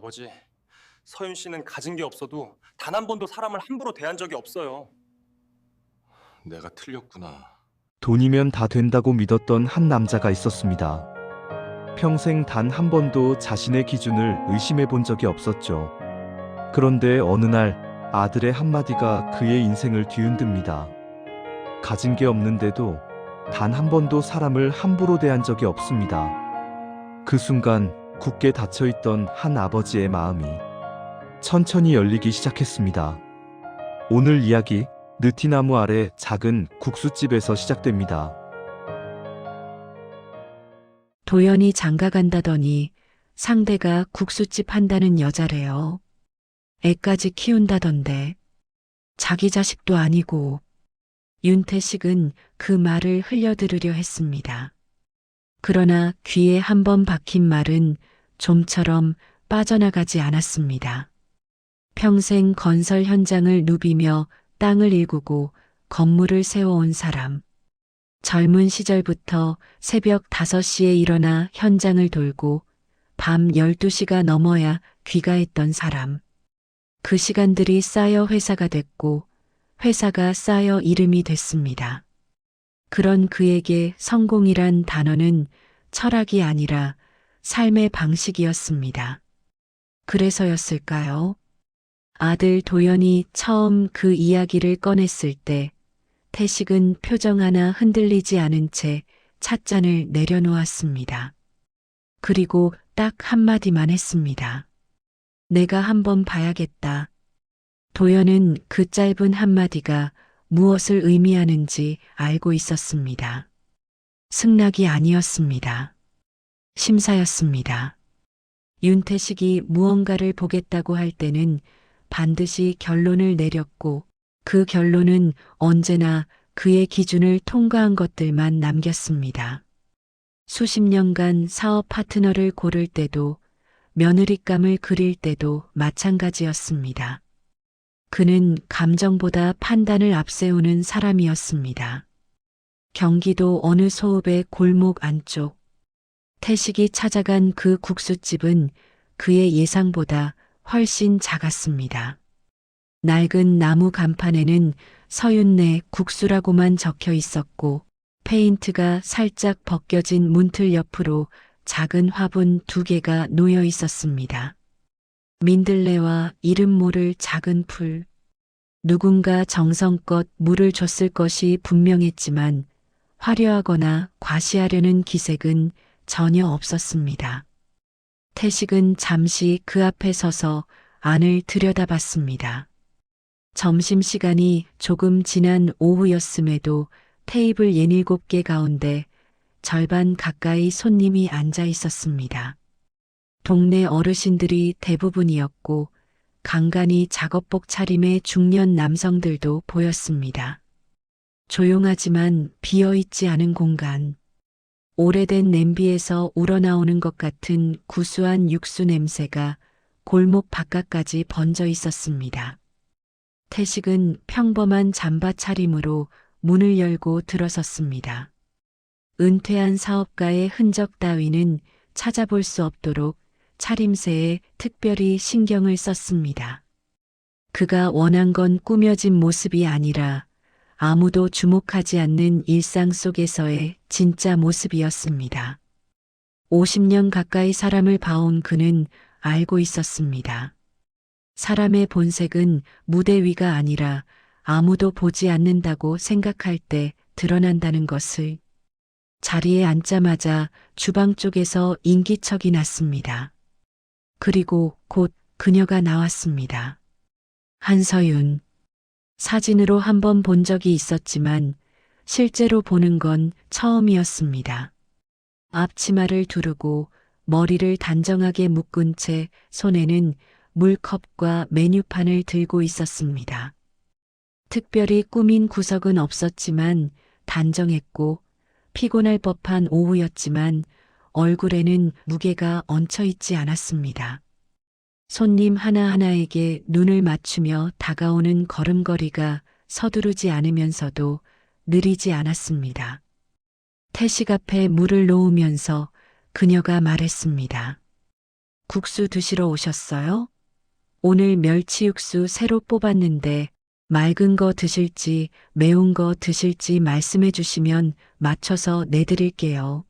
아버지, 서윤 씨는 가진 게 없어도 단 한 번도 사람을 함부로 대한 적이 없어요. 내가 틀렸구나. 돈이면 다 된다고 믿었던 한 남자가 있었습니다. 평생 단 한 번도 자신의 기준을 의심해 본 적이 없었죠. 그런데 어느 날 아들의 한마디가 그의 인생을 뒤흔듭니다. 가진 게 없는데도 단 한 번도 사람을 함부로 대한 적이 없습니다. 그 순간 굳게 닫혀있던 한 아버지의 마음이 천천히 열리기 시작했습니다. 오늘 이야기, 느티나무 아래 작은 국수집에서 시작됩니다. 도연이 장가간다더니 상대가 국수집 한다는 여자래요. 애까지 키운다던데 자기 자식도 아니고. 윤태식은 그 말을 흘려들으려 했습니다. 그러나 귀에 한 번 박힌 말은 좀처럼 빠져나가지 않았습니다. 평생 건설 현장을 누비며 땅을 일구고 건물을 세워온 사람. 젊은 시절부터 새벽 5시에 일어나 현장을 돌고 밤 12시가 넘어야 귀가했던 사람. 그 시간들이 쌓여 회사가 됐고 회사가 쌓여 이름이 됐습니다. 그런 그에게 성공이란 단어는 철학이 아니라 삶의 방식이었습니다. 그래서였을까요? 아들 도연이 처음 그 이야기를 꺼냈을 때 태식은 표정 하나 흔들리지 않은 채 찻잔을 내려놓았습니다. 그리고 딱 한마디만 했습니다. 내가 한번 봐야겠다. 도연은 그 짧은 한마디가 무엇을 의미하는지 알고 있었습니다. 승낙이 아니었습니다. 심사였습니다. 윤태식이 무언가를 보겠다고 할 때는 반드시 결론을 내렸고 그 결론은 언제나 그의 기준을 통과한 것들만 남겼습니다. 수십 년간 사업 파트너를 고를 때도 며느리감을 그릴 때도 마찬가지였습니다. 그는 감정보다 판단을 앞세우는 사람이었습니다. 경기도 어느 소읍의 골목 안쪽, 태식이 찾아간 그 국수집은 그의 예상보다 훨씬 작았습니다. 낡은 나무 간판에는 서윤네 국수라고만 적혀 있었고 페인트가 살짝 벗겨진 문틀 옆으로 작은 화분 2개가 놓여 있었습니다. 민들레와 이름 모를 작은 풀. 누군가 정성껏 물을 줬을 것이 분명했지만 화려하거나 과시하려는 기색은 전혀 없었습니다. 태식은 잠시 그 앞에 서서 안을 들여다봤습니다. 점심시간이 조금 지난 오후였음에도 테이블 67개 가운데 절반 가까이 손님이 앉아 있었습니다. 동네 어르신들이 대부분이었고 간간히 작업복 차림의 중년 남성들도 보였습니다. 조용하지만 비어있지 않은 공간. 오래된 냄비에서 우러나오는 것 같은 구수한 육수 냄새가 골목 바깥까지 번져 있었습니다. 태식은 평범한 잠바 차림으로 문을 열고 들어섰습니다. 은퇴한 사업가의 흔적 따위는 찾아볼 수 없도록 차림새에 특별히 신경을 썼습니다. 그가 원한 건 꾸며진 모습이 아니라 아무도 주목하지 않는 일상 속에서의 진짜 모습이었습니다. 50년 가까이 사람을 봐온 그는 알고 있었습니다. 사람의 본색은 무대 위가 아니라 아무도 보지 않는다고 생각할 때 드러난다는 것을. 자리에 앉자마자 주방 쪽에서 인기척이 났습니다. 그리고 곧 그녀가 나왔습니다. 한서윤. 사진으로 한번 본 적이 있었지만 실제로 보는 건 처음이었습니다. 앞치마를 두르고 머리를 단정하게 묶은 채 손에는 물컵과 메뉴판을 들고 있었습니다. 특별히 꾸민 구석은 없었지만 단정했고 피곤할 법한 오후였지만 얼굴에는 무게가 얹혀 있지 않았습니다. 손님 하나하나에게 눈을 맞추며 다가오는 걸음걸이가 서두르지 않으면서도 느리지 않았습니다. 태식 앞에 물을 놓으면서 그녀가 말했습니다. 국수 드시러 오셨어요? 오늘 멸치 육수 새로 뽑았는데 맑은 거 드실지 매운 거 드실지 말씀해 주시면 맞춰서 내드릴게요.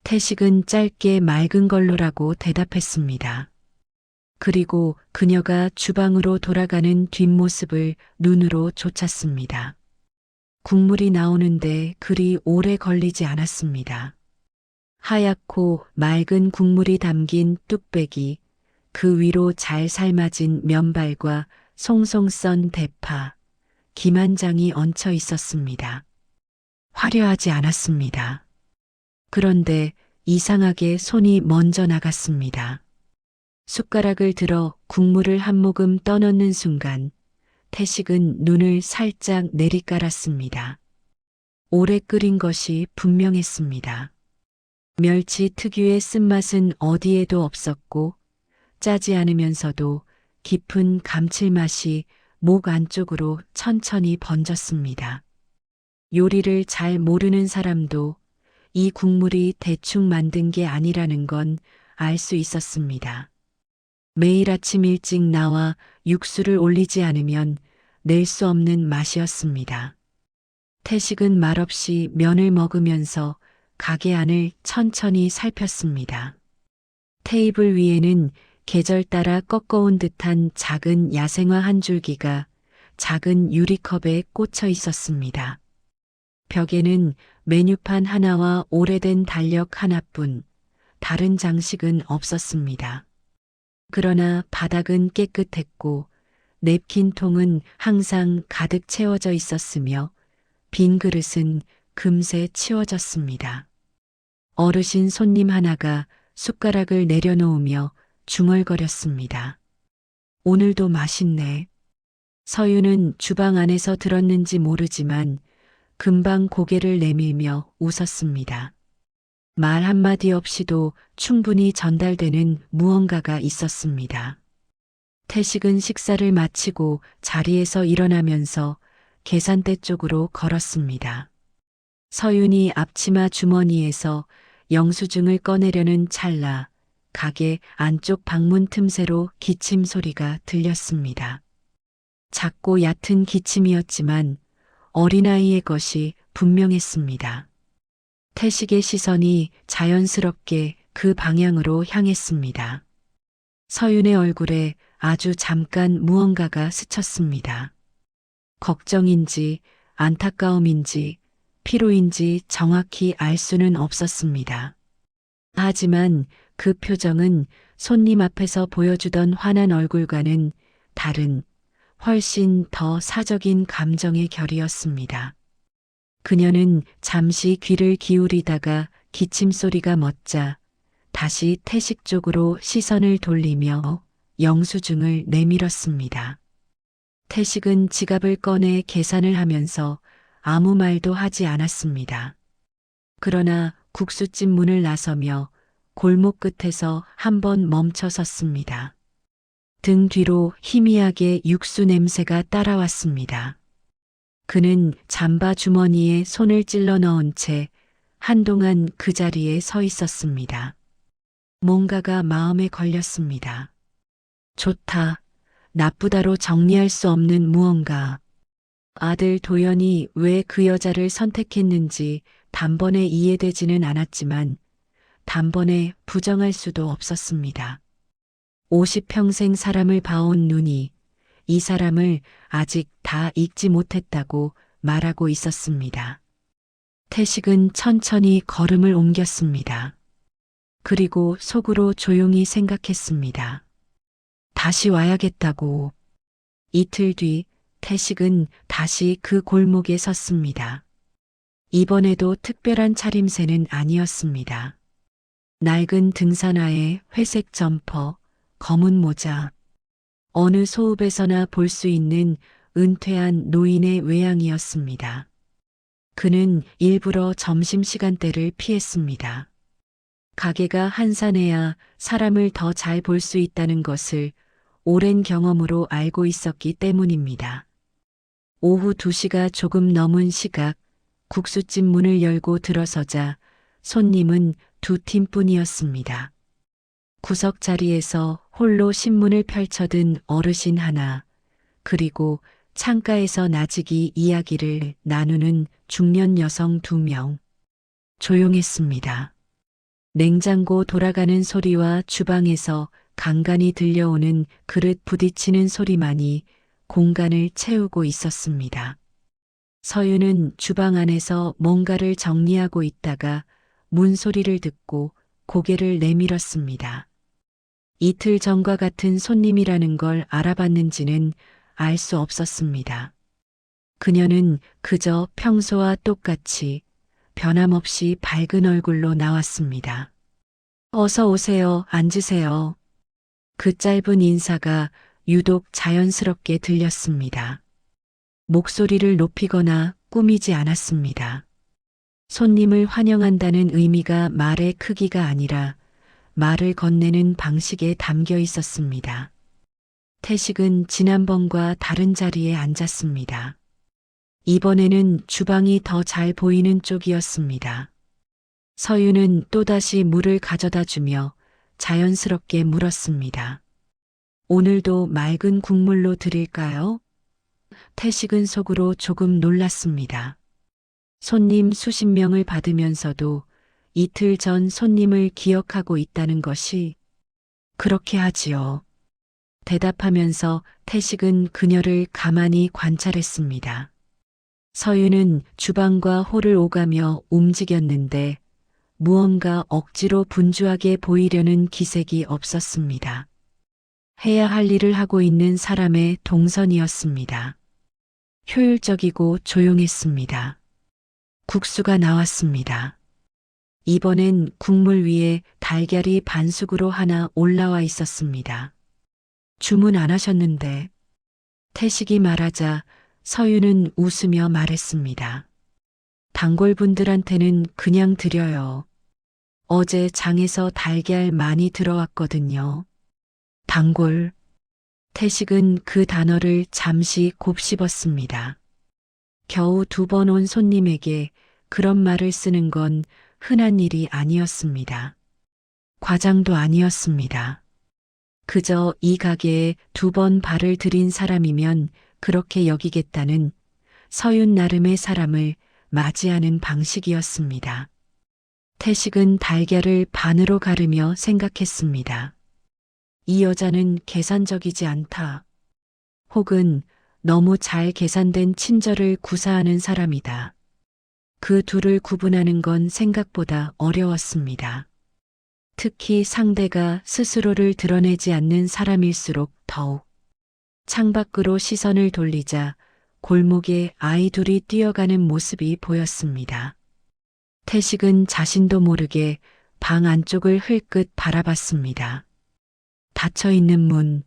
태식은 짧게 맑은 걸로라고 대답했습니다. 그리고 그녀가 주방으로 돌아가는 뒷모습을 눈으로 쫓았습니다. 국물이 나오는데 그리 오래 걸리지 않았습니다. 하얗고 맑은 국물이 담긴 뚝배기, 그 위로 잘 삶아진 면발과 송송 썬 대파, 김한장이 얹혀 있었습니다. 화려하지 않았습니다. 그런데 이상하게 손이 먼저 나갔습니다. 숟가락을 들어 국물을 한 모금 떠넣는 순간 태식은 눈을 살짝 내리깔았습니다. 오래 끓인 것이 분명했습니다. 멸치 특유의 쓴맛은 어디에도 없었고 짜지 않으면서도 깊은 감칠맛이 목 안쪽으로 천천히 번졌습니다. 요리를 잘 모르는 사람도 이 국물이 대충 만든 게 아니라는 건 알 수 있었습니다. 매일 아침 일찍 나와 육수를 올리지 않으면 낼 수 없는 맛이었습니다. 태식은 말없이 면을 먹으면서 가게 안을 천천히 살폈습니다. 테이블 위에는 계절 따라 꺾어온 듯한 작은 야생화 한 줄기가 작은 유리컵에 꽂혀 있었습니다. 벽에는 메뉴판 하나와 오래된 달력 하나뿐 다른 장식은 없었습니다. 그러나 바닥은 깨끗했고 냅킨 통은 항상 가득 채워져 있었으며 빈 그릇은 금세 치워졌습니다. 어르신 손님 하나가 숟가락을 내려놓으며 중얼거렸습니다. 오늘도 맛있네. 서유는 주방 안에서 들었는지 모르지만 금방 고개를 내밀며 웃었습니다. 말 한마디 없이도 충분히 전달되는 무언가가 있었습니다. 태식은 식사를 마치고 자리에서 일어나면서 계산대 쪽으로 걸었습니다. 서윤이 앞치마 주머니에서 영수증을 꺼내려는 찰나 가게 안쪽 방문 틈새로 기침 소리가 들렸습니다. 작고 얕은 기침이었지만 어린아이의 것이 분명했습니다. 태식의 시선이 자연스럽게 그 방향으로 향했습니다. 서윤의 얼굴에 아주 잠깐 무언가가 스쳤습니다. 걱정인지 안타까움인지 피로인지 정확히 알 수는 없었습니다. 하지만 그 표정은 손님 앞에서 보여주던 환한 얼굴과는 다른 훨씬 더 사적인 감정의 결이었습니다. 그녀는 잠시 귀를 기울이다가 기침 소리가 멎자 다시 태식 쪽으로 시선을 돌리며 영수증을 내밀었습니다. 태식은 지갑을 꺼내 계산을 하면서 아무 말도 하지 않았습니다. 그러나 국수집 문을 나서며 골목 끝에서 한번 멈춰 섰습니다. 등 뒤로 희미하게 육수 냄새가 따라왔습니다. 그는 잠바 주머니에 손을 찔러 넣은 채 한동안 그 자리에 서 있었습니다. 뭔가가 마음에 걸렸습니다. 좋다, 나쁘다로 정리할 수 없는 무언가. 아들 도연이 왜 그 여자를 선택했는지 단번에 이해되지는 않았지만 단번에 부정할 수도 없었습니다. 50평생 사람을 봐온 눈이 이 사람을 아직 다 잊지 못했다고 말하고 있었습니다. 태식은 천천히 걸음을 옮겼습니다. 그리고 속으로 조용히 생각했습니다. 다시 와야겠다고. 이틀 뒤 태식은 다시 그 골목에 섰습니다. 이번에도 특별한 차림새는 아니었습니다. 낡은 등산화에 회색 점퍼, 검은 모자, 어느 소읍에서나 볼 수 있는 은퇴한 노인의 외양이었습니다. 그는 일부러 점심시간대를 피했습니다. 가게가 한산해야 사람을 더 잘 볼 수 있다는 것을 오랜 경험으로 알고 있었기 때문입니다. 오후 2시가 조금 넘은 시각, 국수집 문을 열고 들어서자 손님은 2팀뿐이었습니다. 구석 자리에서 홀로 신문을 펼쳐든 어르신 하나, 그리고 창가에서 나직이 이야기를 나누는 중년 여성 2명. 조용했습니다. 냉장고 돌아가는 소리와 주방에서 간간이 들려오는 그릇 부딪히는 소리만이 공간을 채우고 있었습니다. 서윤은 주방 안에서 뭔가를 정리하고 있다가 문소리를 듣고 고개를 내밀었습니다. 이틀 전과 같은 손님이라는 걸 알아봤는지는 알 수 없었습니다. 그녀는 그저 평소와 똑같이 변함없이 밝은 얼굴로 나왔습니다. 어서 오세요. 앉으세요. 그 짧은 인사가 유독 자연스럽게 들렸습니다. 목소리를 높이거나 꾸미지 않았습니다. 손님을 환영한다는 의미가 말의 크기가 아니라 말을 건네는 방식에 담겨 있었습니다. 태식은 지난번과 다른 자리에 앉았습니다. 이번에는 주방이 더 잘 보이는 쪽이었습니다. 서윤은 또다시 물을 가져다 주며 자연스럽게 물었습니다. 오늘도 맑은 국물로 드릴까요? 태식은 속으로 조금 놀랐습니다. 손님 수십 명을 받으면서도 이틀 전 손님을 기억하고 있다는 것이 그렇게 하지요. 대답하면서 태식은 그녀를 가만히 관찰했습니다. 서윤은 주방과 홀을 오가며 움직였는데 무언가 억지로 분주하게 보이려는 기색이 없었습니다. 해야 할 일을 하고 있는 사람의 동선이었습니다. 효율적이고 조용했습니다. 국수가 나왔습니다. 이번엔 국물 위에 달걀이 반숙으로 하나 올라와 있었습니다. 주문 안 하셨는데. 태식이 말하자 서윤은 웃으며 말했습니다. 단골분들한테는 그냥 드려요. 어제 장에서 달걀 많이 들어왔거든요. 단골. 태식은 그 단어를 잠시 곱씹었습니다. 겨우 2번 온 손님에게 그런 말을 쓰는 건 흔한 일이 아니었습니다. 과장도 아니었습니다. 그저 이 가게에 2번 발을 들인 사람이면 그렇게 여기겠다는 서윤 나름의 사람을 맞이하는 방식이었습니다. 태식은 달걀을 반으로 가르며 생각했습니다. 이 여자는 계산적이지 않다. 혹은 너무 잘 계산된 친절을 구사하는 사람이다. 그 둘을 구분하는 건 생각보다 어려웠습니다. 특히 상대가 스스로를 드러내지 않는 사람일수록 더욱. 창밖으로 시선을 돌리자 골목에 아이 둘이 뛰어가는 모습이 보였습니다. 태식은 자신도 모르게 방 안쪽을 흘끗 바라봤습니다. 닫혀있는 문.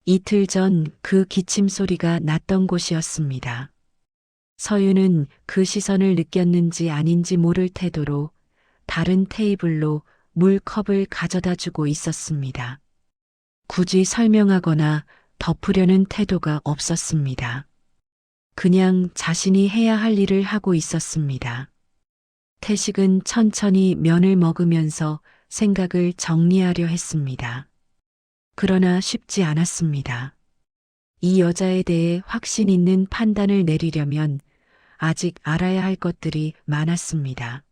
이틀 전 그 기침 소리가 났던 곳이었습니다. 서윤은 그 시선을 느꼈는지 아닌지 모를 태도로 다른 테이블로 물컵을 가져다 주고 있었습니다. 굳이 설명하거나 덮으려는 태도가 없었습니다. 그냥 자신이 해야 할 일을 하고 있었습니다. 태식은 천천히 면을 먹으면서 생각을 정리하려 했습니다. 그러나 쉽지 않았습니다. 이 여자에 대해 확신 있는 판단을 내리려면 아직 알아야 할 것들이 많았습니다.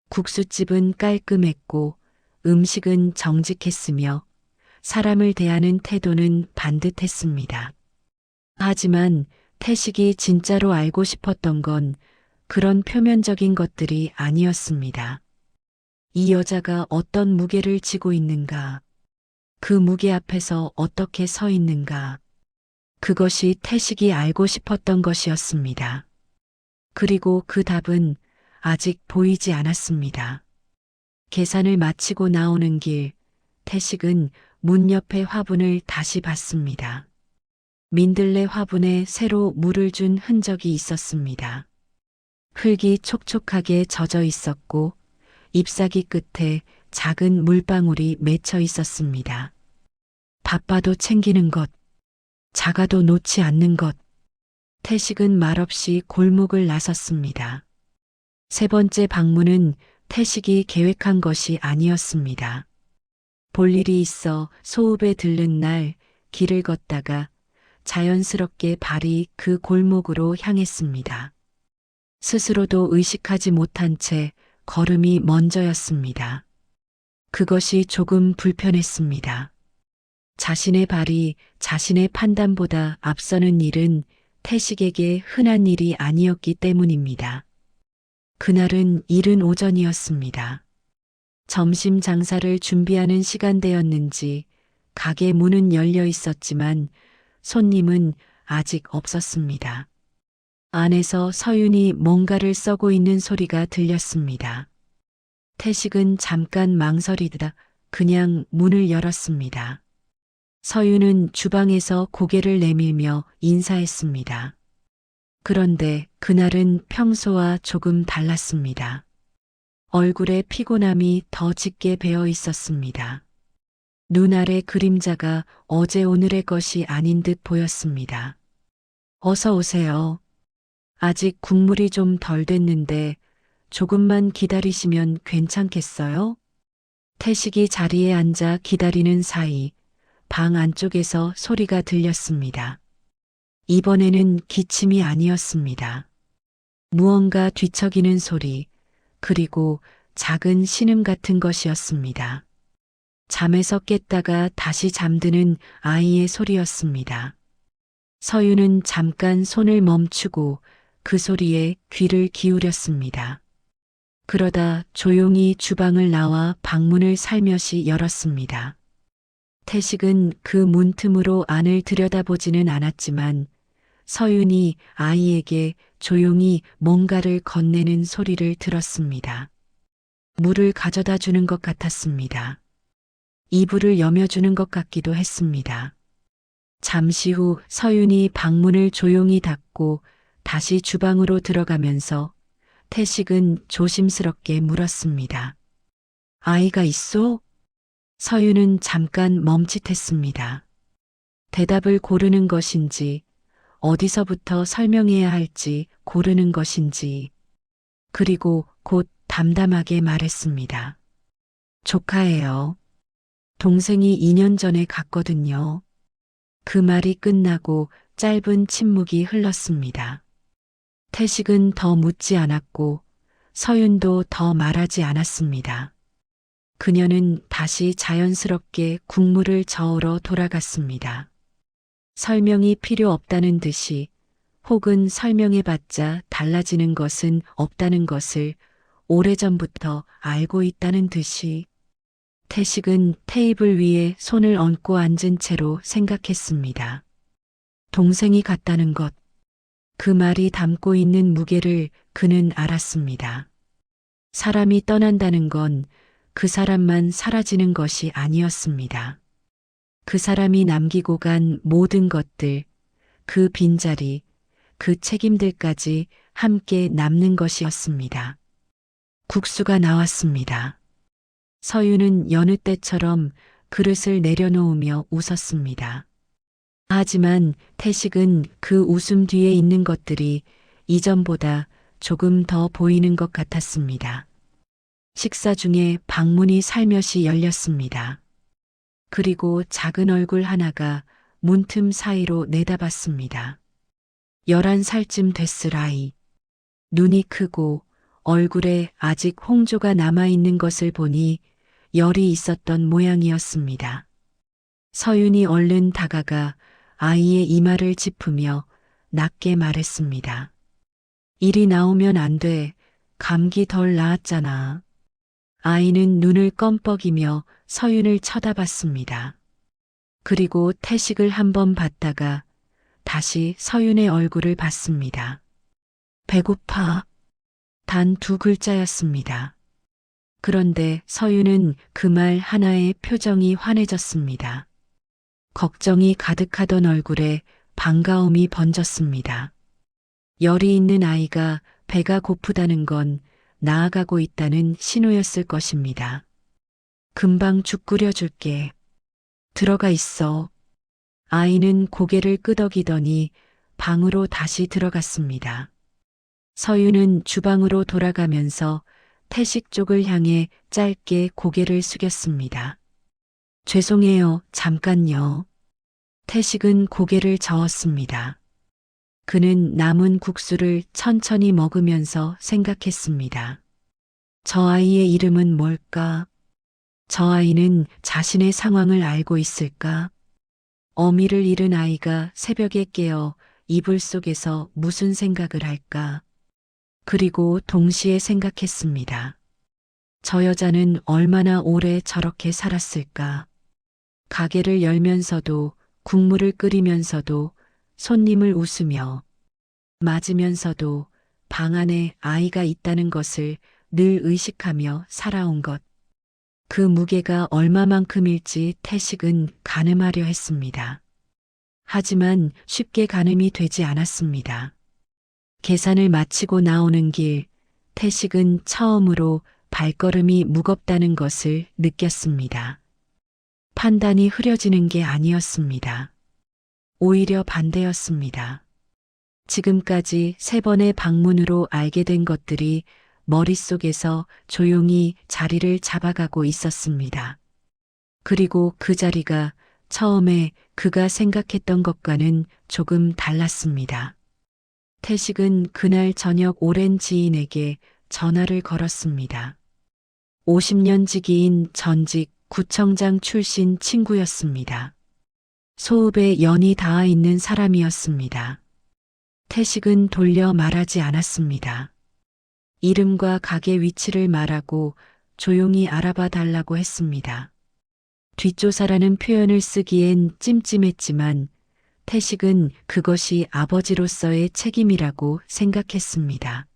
국수집은 깔끔했고 음식은 정직했으며 사람을 대하는 태도는 반듯했습니다. 하지만 태식이 진짜로 알고 싶었던 건 그런 표면적인 것들이 아니었습니다. 이 여자가 어떤 무게를 지고 있는가, 그 무게 앞에서 어떻게 서 있는가, 그것이 태식이 알고 싶었던 것이었습니다. 그리고 그 답은 아직 보이지 않았습니다. 계산을 마치고 나오는 길, 태식은 문 옆의 화분을 다시 봤습니다. 민들레 화분에 새로 물을 준 흔적이 있었습니다. 흙이 촉촉하게 젖어 있었고 잎사귀 끝에 작은 물방울이 맺혀 있었습니다. 바빠도 챙기는 것, 작아도 놓지 않는 것. 태식은 말없이 골목을 나섰습니다. 3번째 방문은 태식이 계획한 것이 아니었습니다. 볼 일이 있어 소읍에 들른 날 길을 걷다가 자연스럽게 발이 그 골목으로 향했습니다. 스스로도 의식하지 못한 채 걸음이 먼저였습니다. 그것이 조금 불편했습니다. 자신의 발이 자신의 판단보다 앞서는 일은 태식에게 흔한 일이 아니었기 때문입니다. 그날은 이른 오전이었습니다. 점심 장사를 준비하는 시간대였는지 가게 문은 열려 있었지만 손님은 아직 없었습니다. 안에서 서윤이 뭔가를 써고 있는 소리가 들렸습니다. 태식은 잠깐 망설이다 그냥 문을 열었습니다. 서윤은 주방에서 고개를 내밀며 인사했습니다. 그런데 그날은 평소와 조금 달랐습니다. 얼굴에 피곤함이 더 짙게 배어 있었습니다. 눈 아래 그림자가 어제 오늘의 것이 아닌 듯 보였습니다. 어서 오세요. 아직 국물이 좀 덜 됐는데 조금만 기다리시면 괜찮겠어요? 태식이 자리에 앉아 기다리는 사이 방 안쪽에서 소리가 들렸습니다. 이번에는 기침이 아니었습니다. 무언가 뒤척이는 소리, 그리고 작은 신음 같은 것이었습니다. 잠에서 깼다가 다시 잠드는 아이의 소리였습니다. 서윤은 잠깐 손을 멈추고 그 소리에 귀를 기울였습니다. 그러다 조용히 주방을 나와 방문을 살며시 열었습니다. 태식은 그 문틈으로 안을 들여다보지는 않았지만 서윤이 아이에게 조용히 뭔가를 건네는 소리를 들었습니다. 물을 가져다 주는 것 같았습니다. 이불을 여며주는 것 같기도 했습니다. 잠시 후 서윤이 방문을 조용히 닫고 다시 주방으로 들어가면서 태식은 조심스럽게 물었습니다. 아이가 있소? 서윤은 잠깐 멈칫했습니다. 대답을 고르는 것인지 어디서부터 설명해야 할지 고르는 것인지 그리고 곧 담담하게 말했습니다. 조카예요. 동생이 2년 전에 갔거든요. 그 말이 끝나고 짧은 침묵이 흘렀습니다. 태식은 더 묻지 않았고 서윤도 더 말하지 않았습니다. 그녀는 다시 자연스럽게 국물을 저으러 돌아갔습니다. 설명이 필요 없다는 듯이 혹은 설명해봤자 달라지는 것은 없다는 것을 오래전부터 알고 있다는 듯이 태식은 테이블 위에 손을 얹고 앉은 채로 생각했습니다. 동생이 갔다는 것, 그 말이 담고 있는 무게를 그는 알았습니다. 사람이 떠난다는 건 그 사람만 사라지는 것이 아니었습니다. 그 사람이 남기고 간 모든 것들, 그 빈자리, 그 책임들까지 함께 남는 것이었습니다. 국수가 나왔습니다. 서윤은 여느 때처럼 그릇을 내려놓으며 웃었습니다. 하지만 태식은 그 웃음 뒤에 있는 것들이 이전보다 조금 더 보이는 것 같았습니다. 식사 중에 방문이 살며시 열렸습니다. 그리고 작은 얼굴 하나가 문틈 사이로 내다봤습니다. 11살쯤 됐을 아이. 눈이 크고 얼굴에 아직 홍조가 남아있는 것을 보니 열이 있었던 모양이었습니다. 서윤이 얼른 다가가 아이의 이마를 짚으며 낮게 말했습니다. 이리 나오면 안 돼. 감기 덜 나았잖아. 아이는 눈을 껌뻑이며 서윤을 쳐다봤습니다. 그리고 태식을 한번 봤다가 다시 서윤의 얼굴을 봤습니다. 배고파. 단 2글자였습니다. 그런데 서윤은 그 말 하나에 표정이 환해졌습니다. 걱정이 가득하던 얼굴에 반가움이 번졌습니다. 열이 있는 아이가 배가 고프다는 건 나아가고 있다는 신호였을 것입니다. 금방 죽 끓여줄게. 들어가 있어. 아이는 고개를 끄덕이더니 방으로 다시 들어갔습니다. 서윤은 주방으로 돌아가면서 태식 쪽을 향해 짧게 고개를 숙였습니다. 죄송해요. 잠깐요. 태식은 고개를 저었습니다. 그는 남은 국수를 천천히 먹으면서 생각했습니다. 저 아이의 이름은 뭘까? 저 아이는 자신의 상황을 알고 있을까? 어미를 잃은 아이가 새벽에 깨어 이불 속에서 무슨 생각을 할까? 그리고 동시에 생각했습니다. 저 여자는 얼마나 오래 저렇게 살았을까? 가게를 열면서도 국물을 끓이면서도 손님을 웃으며 맞으면서도 방 안에 아이가 있다는 것을 늘 의식하며 살아온 것. 그 무게가 얼마만큼일지 태식은 가늠하려 했습니다. 하지만 쉽게 가늠이 되지 않았습니다. 계산을 마치고 나오는 길, 태식은 처음으로 발걸음이 무겁다는 것을 느꼈습니다. 판단이 흐려지는 게 아니었습니다. 오히려 반대였습니다. 지금까지 3번의 방문으로 알게 된 것들이 머릿속에서 조용히 자리를 잡아가고 있었습니다. 그리고 그 자리가 처음에 그가 생각했던 것과는 조금 달랐습니다. 태식은 그날 저녁 오랜 지인에게 전화를 걸었습니다. 50년 지기인 전직 구청장 출신 친구였습니다. 소읍에 연이 닿아 있는 사람이었습니다. 태식은 돌려 말하지 않았습니다. 이름과 가게 위치를 말하고 조용히 알아봐 달라고 했습니다. 뒷조사라는 표현을 쓰기엔 찜찜했지만 태식은 그것이 아버지로서의 책임이라고 생각했습니다.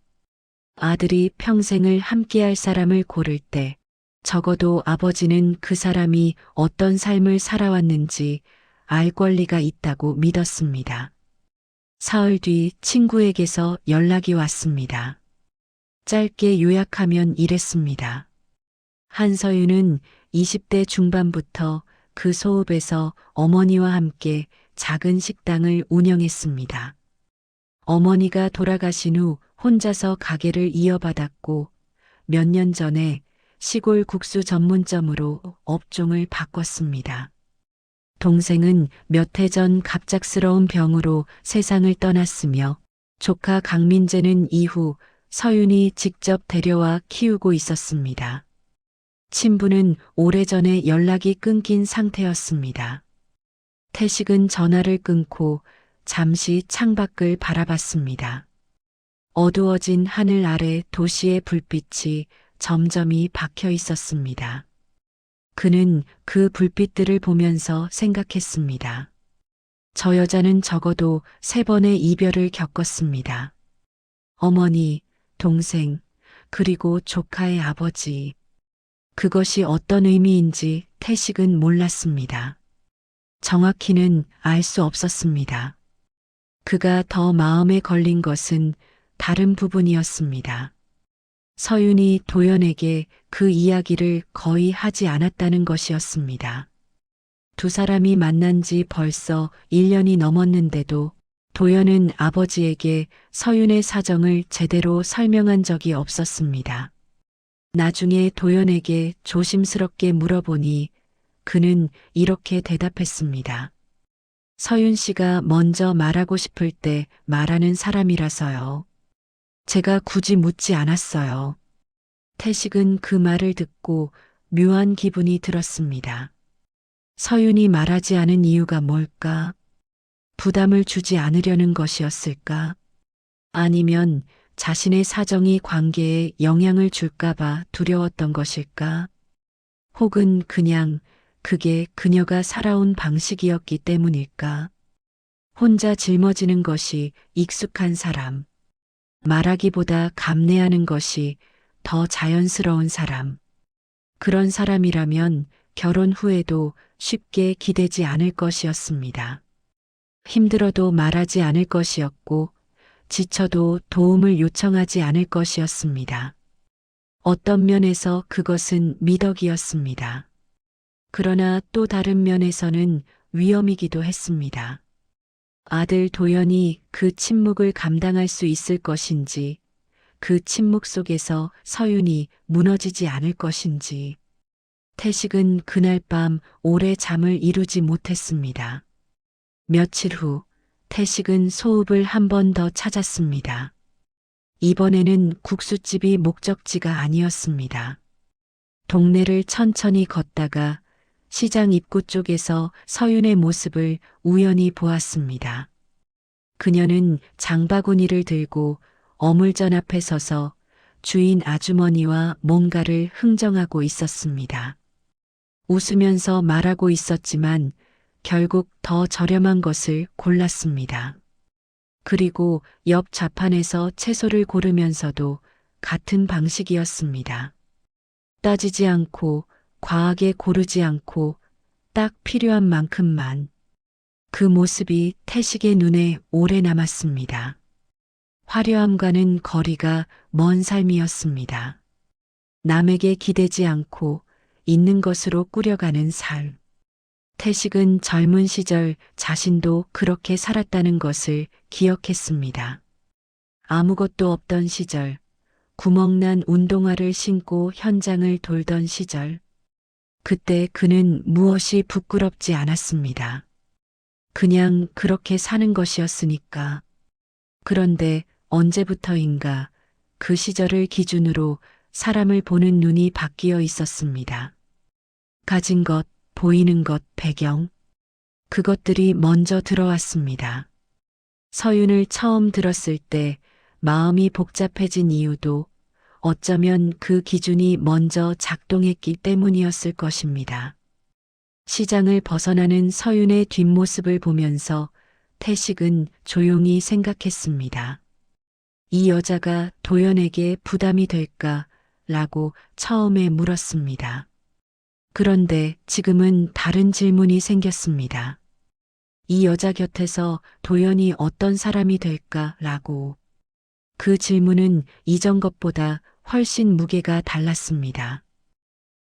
아들이 평생을 함께할 사람을 고를 때 적어도 아버지는 그 사람이 어떤 삶을 살아왔는지 알 권리가 있다고 믿었습니다. 사흘 뒤 친구에게서 연락이 왔습니다. 짧게 요약하면 이랬습니다. 한서윤은 20대 중반부터 그 소읍에서 어머니와 함께 작은 식당을 운영했습니다. 어머니가 돌아가신 후 혼자서 가게를 이어받았고 몇 년 전에 시골 국수 전문점으로 업종을 바꿨습니다. 동생은 몇 해 전 갑작스러운 병으로 세상을 떠났으며 조카 강민재는 이후 서윤이 직접 데려와 키우고 있었습니다. 친부는 오래전에 연락이 끊긴 상태였습니다. 태식은 전화를 끊고 잠시 창밖을 바라봤습니다. 어두워진 하늘 아래 도시의 불빛이 점점이 박혀 있었습니다. 그는 그 불빛들을 보면서 생각했습니다. 저 여자는 적어도 3번의 이별을 겪었습니다. 어머니, 동생, 그리고 조카의 아버지. 그것이 어떤 의미인지 태식은 몰랐습니다. 정확히는 알 수 없었습니다. 그가 더 마음에 걸린 것은 다른 부분이었습니다. 서윤이 도연에게 그 이야기를 거의 하지 않았다는 것이었습니다. 두 사람이 만난 지 벌써 1년이 넘었는데도 도연은 아버지에게 서윤의 사정을 제대로 설명한 적이 없었습니다. 나중에 도연에게 조심스럽게 물어보니 그는 이렇게 대답했습니다. 서윤 씨가 먼저 말하고 싶을 때 말하는 사람이라서요. 제가 굳이 묻지 않았어요. 태식은 그 말을 듣고 묘한 기분이 들었습니다. 서윤이 말하지 않은 이유가 뭘까? 부담을 주지 않으려는 것이었을까? 아니면 자신의 사정이 관계에 영향을 줄까봐 두려웠던 것일까? 혹은 그냥 그게 그녀가 살아온 방식이었기 때문일까? 혼자 짊어지는 것이 익숙한 사람. 말하기보다 감내하는 것이 더 자연스러운 사람. 그런 사람이라면 결혼 후에도 쉽게 기대지 않을 것이었습니다. 힘들어도 말하지 않을 것이었고 지쳐도 도움을 요청하지 않을 것이었습니다. 어떤 면에서 그것은 미덕이었습니다. 그러나 또 다른 면에서는 위험이기도 했습니다. 아들 도연이 그 침묵을 감당할 수 있을 것인지, 그 침묵 속에서 서윤이 무너지지 않을 것인지. 태식은 그날 밤 오래 잠을 이루지 못했습니다. 며칠 후 태식은 소읍을 한 번 더 찾았습니다. 이번에는 국수집이 목적지가 아니었습니다. 동네를 천천히 걷다가 시장 입구 쪽에서 서윤의 모습을 우연히 보았습니다. 그녀는 장바구니를 들고 어물전 앞에 서서 주인 아주머니와 뭔가를 흥정하고 있었습니다. 웃으면서 말하고 있었지만 결국 더 저렴한 것을 골랐습니다. 그리고 옆 좌판에서 채소를 고르면서도 같은 방식이었습니다. 따지지 않고 과하게 고르지 않고 딱 필요한 만큼만. 그 모습이 태식의 눈에 오래 남았습니다. 화려함과는 거리가 먼 삶이었습니다. 남에게 기대지 않고 있는 것으로 꾸려가는 삶. 태식은 젊은 시절 자신도 그렇게 살았다는 것을 기억했습니다. 아무것도 없던 시절, 구멍난 운동화를 신고 현장을 돌던 시절. 그때 그는 무엇이 부끄럽지 않았습니다. 그냥 그렇게 사는 것이었으니까. 그런데 언제부터인가 그 시절을 기준으로 사람을 보는 눈이 바뀌어 있었습니다. 가진 것, 보이는 것, 배경. 그것들이 먼저 들어왔습니다. 서윤을 처음 들었을 때 마음이 복잡해진 이유도 어쩌면 그 기준이 먼저 작동했기 때문이었을 것입니다. 시장을 벗어나는 서윤의 뒷모습을 보면서 태식은 조용히 생각했습니다. 이 여자가 도연에게 부담이 될까라고 처음에 물었습니다. 그런데 지금은 다른 질문이 생겼습니다. 이 여자 곁에서 도연이 어떤 사람이 될까라고. 그 질문은 이전 것보다 훨씬 무게가 달랐습니다.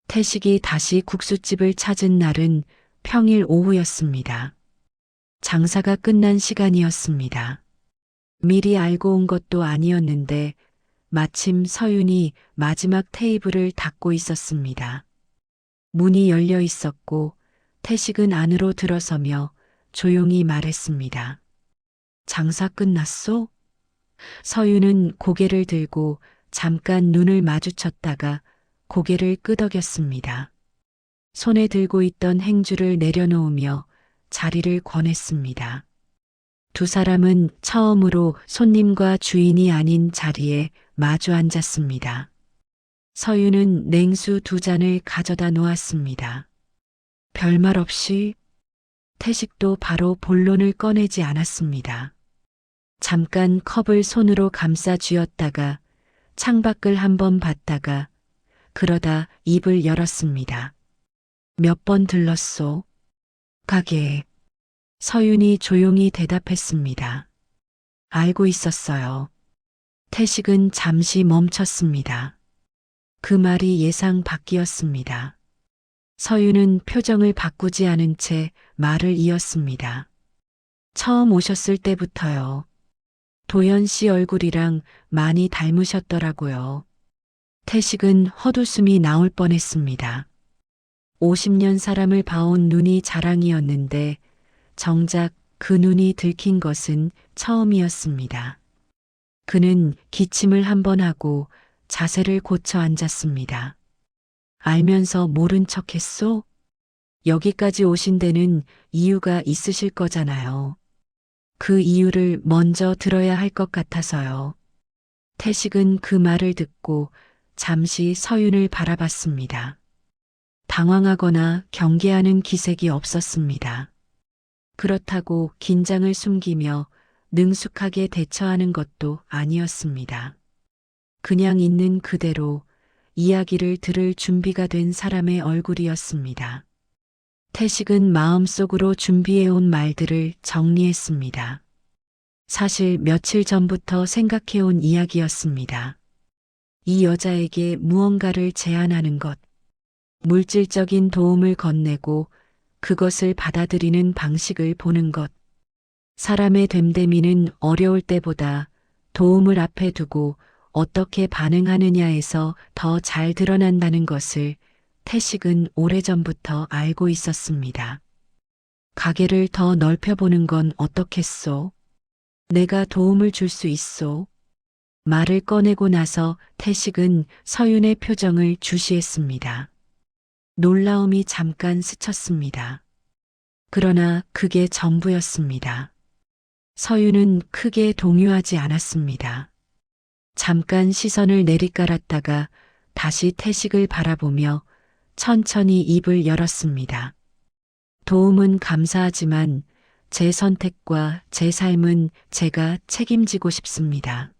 태식이 다시 국수집을 찾은 날은 평일 오후였습니다. 장사가 끝난 시간이었습니다. 미리 알고 온 것도 아니었는데 마침 서윤이 마지막 테이블을 닫고 있었습니다. 문이 열려 있었고 태식은 안으로 들어서며 조용히 말했습니다. 장사 끝났소? 서윤은 고개를 들고 잠깐 눈을 마주쳤다가 고개를 끄덕였습니다. 손에 들고 있던 행주를 내려놓으며 자리를 권했습니다. 두 사람은 처음으로 손님과 주인이 아닌 자리에 마주 앉았습니다. 서윤은 냉수 2잔을 가져다 놓았습니다. 별말 없이 태식도 바로 본론을 꺼내지 않았습니다. 잠깐 컵을 손으로 감싸 쥐었다가 창밖을 한번 봤다가 그러다 입을 열었습니다. 몇 번 들렀소? 가게에. 서윤이 조용히 대답했습니다. 알고 있었어요. 태식은 잠시 멈췄습니다. 그 말이 예상 밖이었습니다. 서윤은 표정을 바꾸지 않은 채 말을 이었습니다. 처음 오셨을 때부터요. 도연 씨 얼굴이랑 많이 닮으셨더라고요. 태식은 헛웃음이 나올 뻔했습니다. 50년 사람을 봐온 눈이 자랑이었는데 정작 그 눈이 들킨 것은 처음이었습니다. 그는 기침을 한번 하고 자세를 고쳐 앉았습니다. 알면서 모른 척 했소? 여기까지 오신 데는 이유가 있으실 거잖아요. 그 이유를 먼저 들어야 할 것 같아서요. 태식은 그 말을 듣고 잠시 서윤을 바라봤습니다. 당황하거나 경계하는 기색이 없었습니다. 그렇다고 긴장을 숨기며 능숙하게 대처하는 것도 아니었습니다. 그냥 있는 그대로 이야기를 들을 준비가 된 사람의 얼굴이었습니다. 태식은 마음속으로 준비해온 말들을 정리했습니다. 사실 며칠 전부터 생각해온 이야기였습니다. 이 여자에게 무언가를 제안하는 것, 물질적인 도움을 건네고 그것을 받아들이는 방식을 보는 것. 사람의 됨됨이는 어려울 때보다 도움을 앞에 두고 어떻게 반응하느냐에서 더 잘 드러난다는 것을 태식은 오래전부터 알고 있었습니다. 가게를 더 넓혀보는 건 어떻겠소? 내가 도움을 줄 수 있소? 말을 꺼내고 나서 태식은 서윤의 표정을 주시했습니다. 놀라움이 잠깐 스쳤습니다. 그러나 그게 전부였습니다. 서윤은 크게 동요하지 않았습니다. 잠깐 시선을 내리깔았다가 다시 태식을 바라보며 천천히 입을 열었습니다. 도움은 감사하지만 제 선택과 제 삶은 제가 책임지고 싶습니다.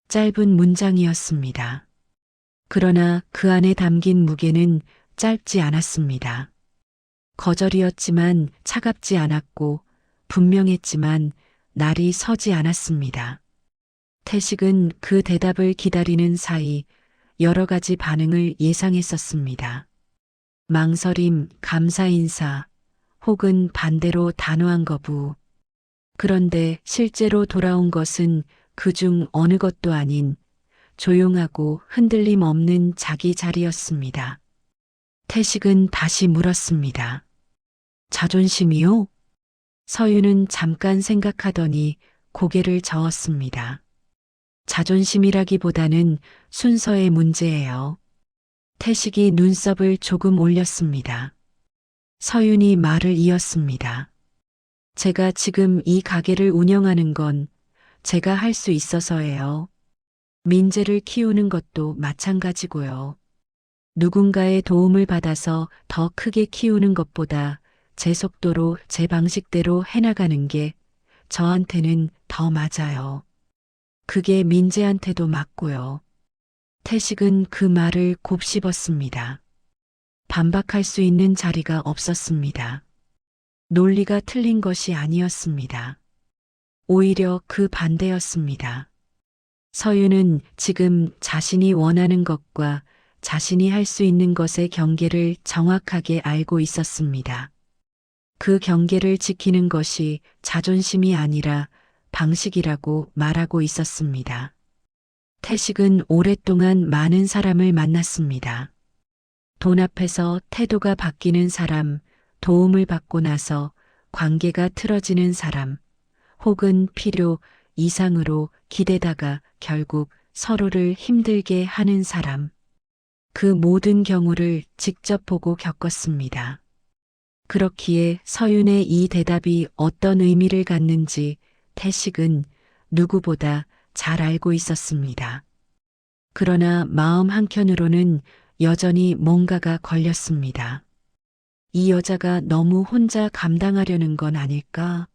짧은 문장이었습니다. 그러나 그 안에 담긴 무게는 짧지 않았습니다. 거절이었지만 차갑지 않았고 분명했지만 날이 서지 않았습니다. 태식은 그 대답을 기다리는 사이 여러 가지 반응을 예상했었습니다. 망설임, 감사 인사, 혹은 반대로 단호한 거부. 그런데 실제로 돌아온 것은 그중 어느 것도 아닌 조용하고 흔들림 없는 자기 자리였습니다. 태식은 다시 물었습니다. 자존심이요? 서윤은 잠깐 생각하더니 고개를 저었습니다. 자존심이라기보다는 순서의 문제예요. 태식이 눈썹을 조금 올렸습니다. 서윤이 말을 이었습니다. 제가 지금 이 가게를 운영하는 건 제가 할 수 있어서예요. 민재를 키우는 것도 마찬가지고요. 누군가의 도움을 받아서 더 크게 키우는 것보다 제 속도로 제 방식대로 해나가는 게 저한테는 더 맞아요. 그게 민재한테도 맞고요. 태식은 그 말을 곱씹었습니다. 반박할 수 있는 자리가 없었습니다. 논리가 틀린 것이 아니었습니다. 오히려 그 반대였습니다. 서윤은 지금 자신이 원하는 것과 자신이 할 수 있는 것의 경계를 정확하게 알고 있었습니다. 그 경계를 지키는 것이 자존심이 아니라 방식이라고 말하고 있었습니다. 태식은 오랫동안 많은 사람을 만났습니다. 돈 앞에서 태도가 바뀌는 사람, 도움을 받고 나서 관계가 틀어지는 사람, 혹은 필요 이상으로 기대다가 결국 서로를 힘들게 하는 사람. 그 모든 경우를 직접 보고 겪었습니다. 그렇기에 서윤의 이 대답이 어떤 의미를 갖는지 태식은 누구보다 잘 알고 있었습니다. 그러나 마음 한켠으로는 여전히 뭔가가 걸렸습니다. 이 여자가 너무 혼자 감당하려는 건 아닐까?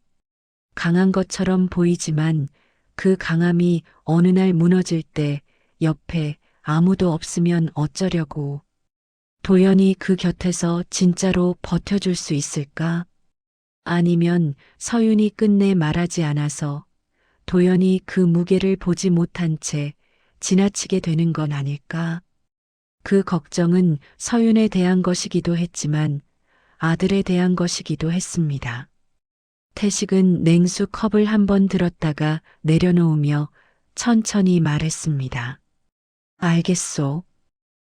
강한 것처럼 보이지만 그 강함이 어느 날 무너질 때 옆에 아무도 없으면 어쩌려고. 도연이 그 곁에서 진짜로 버텨줄 수 있을까? 아니면 서윤이 끝내 말하지 않아서 도연이 그 무게를 보지 못한 채 지나치게 되는 건 아닐까? 그 걱정은 서윤에 대한 것이기도 했지만 아들에 대한 것이기도 했습니다. 태식은 냉수 컵을 한번 들었다가 내려놓으며 천천히 말했습니다. 알겠소.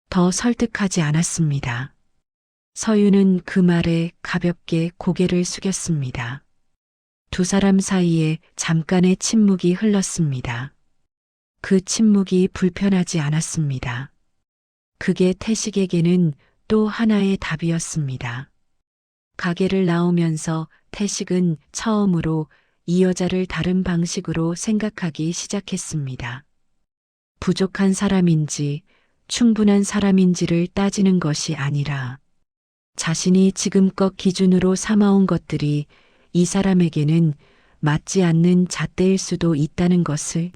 더 설득하지 않았습니다. 서윤은 그 말에 가볍게 고개를 숙였습니다. 두 사람 사이에 잠깐의 침묵이 흘렀습니다. 그 침묵이 불편하지 않았습니다. 그게 태식에게는 또 하나의 답이었습니다. 가게를 나오면서 태식은 처음으로 이 여자를 다른 방식으로 생각하기 시작했습니다. 부족한 사람인지 충분한 사람인지를 따지는 것이 아니라 자신이 지금껏 기준으로 삼아온 것들이 이 사람에게는 맞지 않는 잣대일 수도 있다는 것을,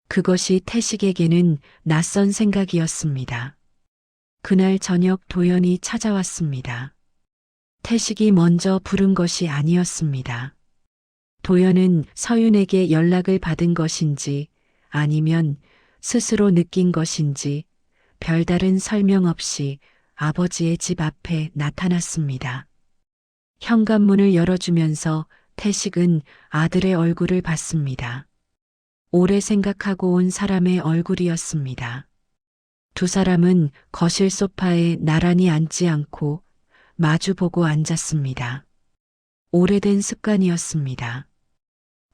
그것이 태식에게는 낯선 생각이었습니다. 그날 저녁 도연이 찾아왔습니다. 태식이 먼저 부른 것이 아니었습니다. 도연은 서윤에게 연락을 받은 것인지 아니면 스스로 느낀 것인지 별다른 설명 없이 아버지의 집 앞에 나타났습니다. 현관문을 열어주면서 태식은 아들의 얼굴을 봤습니다. 오래 생각하고 온 사람의 얼굴이었습니다. 두 사람은 거실 소파에 나란히 앉지 않고 마주보고 앉았습니다. 오래된 습관이었습니다.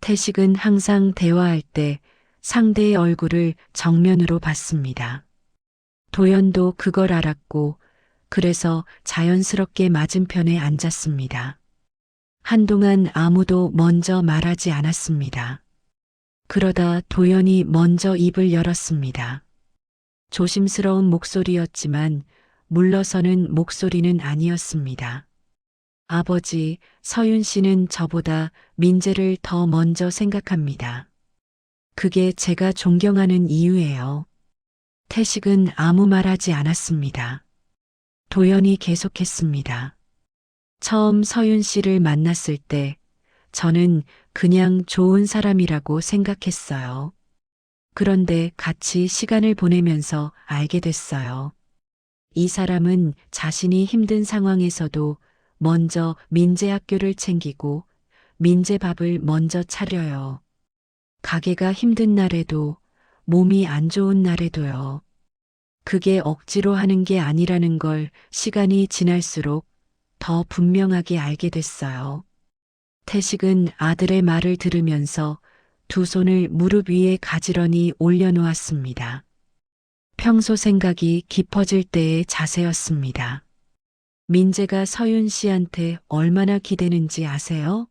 태식은 항상 대화할 때 상대의 얼굴을 정면으로 봤습니다. 도연도 그걸 알았고 그래서 자연스럽게 맞은편에 앉았습니다. 한동안 아무도 먼저 말하지 않았습니다. 그러다 도연이 먼저 입을 열었습니다. 조심스러운 목소리였지만 물러서는 목소리는 아니었습니다. 아버지, 서윤 씨는 저보다 민재를 더 먼저 생각합니다. 그게 제가 존경하는 이유예요. 태식은 아무 말하지 않았습니다. 도연이 계속했습니다. 처음 서윤 씨를 만났을 때 저는 그냥 좋은 사람이라고 생각했어요. 그런데 같이 시간을 보내면서 알게 됐어요. 이 사람은 자신이 힘든 상황에서도 먼저 민재 학교를 챙기고 민재 밥을 먼저 차려요. 가게가 힘든 날에도 몸이 안 좋은 날에도요. 그게 억지로 하는 게 아니라는 걸 시간이 지날수록 더 분명하게 알게 됐어요. 태식은 아들의 말을 들으면서 두 손을 무릎 위에 가지런히 올려놓았습니다. 평소 생각이 깊어질 때의 자세였습니다. 민재가 서윤 씨한테 얼마나 기대는지 아세요?